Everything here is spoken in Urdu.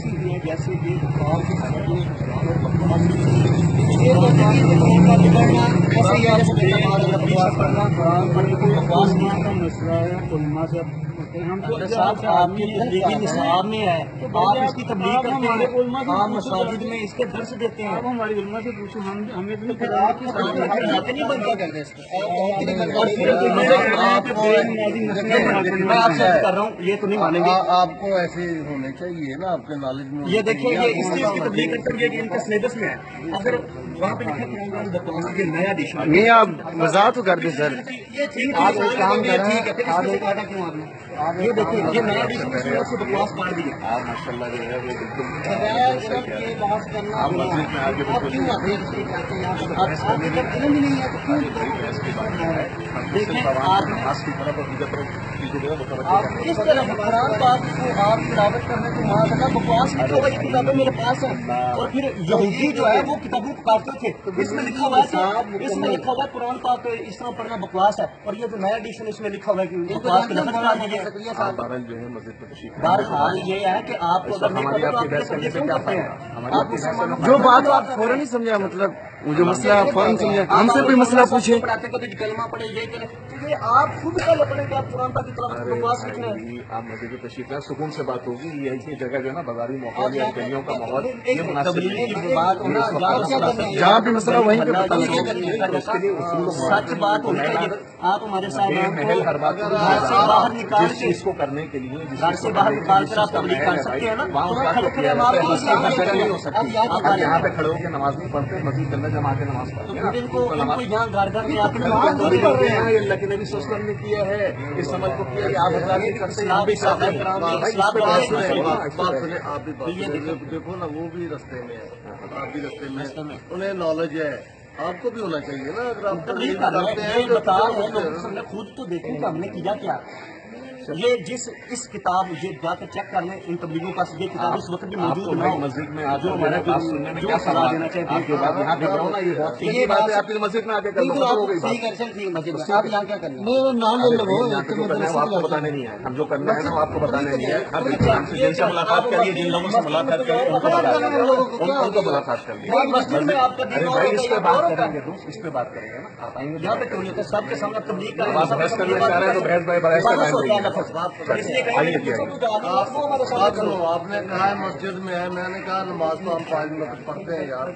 ایسی بھی ہے جیسے کہ بخار کی حالت میں آپ کے تبلیغی نصاب میں ہے، آپ اس کی تبلیغ کرتے ہیں، آپ مساجد میں اس کے درس دیتے ہیں. ہماری علماء سے پوچھو، ہمیں تو نہیں بنتا کرتے اس میں آپ سے کر رہا ہوں، یہ تو نہیں مانیں گے. آپ کو ایسے ہونے چاہیے نا، آپ کے نالج میں. یہ دیکھیں، یہ اس چیز کی تبلیغ کرتے ہیں کہ ان کے سلیبس میں ہے. اگر وہاں پہ لکھا یہ نیا ایڈیشن نہیں، آپ وضاحت تو کر دیں سر. آپ ایک کام کریں، ٹھیک ہے، پھر اس میں سے کاٹا کیوں آپ نے؟ یہ دیکھیے، یہ نیا ایڈیشن ہے، اس سے بکواس کاٹ دی ہے. آپ ماشاء اللہ جو ہے وہ بالکل بحث کرنا آپ مسجد میں آگے آپ کیوں آتے ہیں؟ آپ کے جب علم ہی نہیں ہے تو کیوں دیکھیں آپ کس طرح قرآن پاک کو آپ تلاوت کرنے کو ماں اللہ بکواس لکھا ہوا یہ کتابیں میرے پاس ہیں. اور پھر یہودی جو ہے وہ کتابوں کو کاٹتے تھے. اس میں لکھا ہوا ہے کہ اس میں لکھا ہوا ہے قرآن پاک اس طرح پڑھنا بکواس ہے، اور یہ جو نیا ایڈیشن اس میں لکھا ہوا ہے کہ بکواس کے لفظ کاٹ دیجیے. بہرحال یہ ہے کہ آپ کو اگر نہیں پتا تو آپ یہ کیوں کرتے ہیں؟ آپ مسلمانوں جو بات آپ فوراً نہیں سمجھا، مطلب جو مسئلہ آپ فوراً سمجھا، ہم سے کوئی مسئلہ پوچھے. پڑھاتے کہ کلمہ پڑھے، یہ کریں، یہ آپ خود کا لپڑے کہ آپ قرآن پاک کی طرف بکواس لکھنا ہے. آپ مسجد میں تشریف لائیں، سکون سے بات ہوگی. یہ جگہ جو ہے نا بازاری ماحول یا گلیوں کا ماحول یہ مناسب جہاں بھی مسئلہ وہیں پہ پتہ لگے. سچ بات ہونا چاہیے. آپ ہمارے ساتھ محل ہر بات گھر سے باہر نکال جس چیز کو کرنے کے لیے گھر سے باہر نکال کر آپ تبلیغ کر سکتے ہیں نا. وہاں کھڑے کھڑے ہم آپ کو نہیں ہو سکتی. آپ یہاں پہ کھڑے ہو کے نماز نہیں پڑھتے، مسجد کے اندر جما کے نماز پڑھتے ہیں. ان کو یہاں گھر گھر میں آپ نماز نہیں پڑھ رہے ہیں. اللہ کے نبی صلی اللہ علیہ وسلم نے کیا ہے، اس عمل کو کیا ہے. آپ حضرات نہیں کرتے، آپ بھی ساتھ ہیں. دیکھو نا، وہ بھی رستے میں ہے، آپ بھی رستے میں، انہیں نالج ہے. آپ کو بھی ہونا چاہیے نا. اگر آپ تبلیغ کر رہے ہیں یہ بتا رہے ہیں لوگوں سے، خود تو دیکھیں کہ ہم نے کیا کیا. یہ جس اس کتاب یہ جا کر چیک کر لیں ان تبلیغوں کا، یہ کتاب اس وقت بھی موجود نہ ہو. مسجد میں جو ہمارا بات سننے میں کیا سزا دینا چاہیے آپ کے بعد یہاں پہ کرو نا. یہ بہت صحیح بات ہے. آپ کی مسجد میں آ کے کرو، صحیح کر سکتے ہیں مسجد میں. آپ یہاں کیا کریں؟ آپ کو بتانے نہیں ہے. ہم جو کرنا ہے نا وہ آپ کو بتانے نہیں ہے. ہر جن سے ملاقات کریے، جن لوگوں سے ملاقات کریے، ان کو ملاقات کریے. مسجد میں آپ کا اس پہ بات کریں گے، اس پہ بات کریں گے نا. آپ آئیں گے یہاں پہ کیوں نہیں ہوتا؟ سب کے سامنے تبلیغ کریں. آپ بحث کرنا چاہ رہے ہیں تو بحث بھائی بحث کا ٹائم نہیں ہے. آپ نے کہا ہے مسجد میں ہے، میں نے کہا نماز تو ہم 5 منٹ پڑھتے ہیں یار.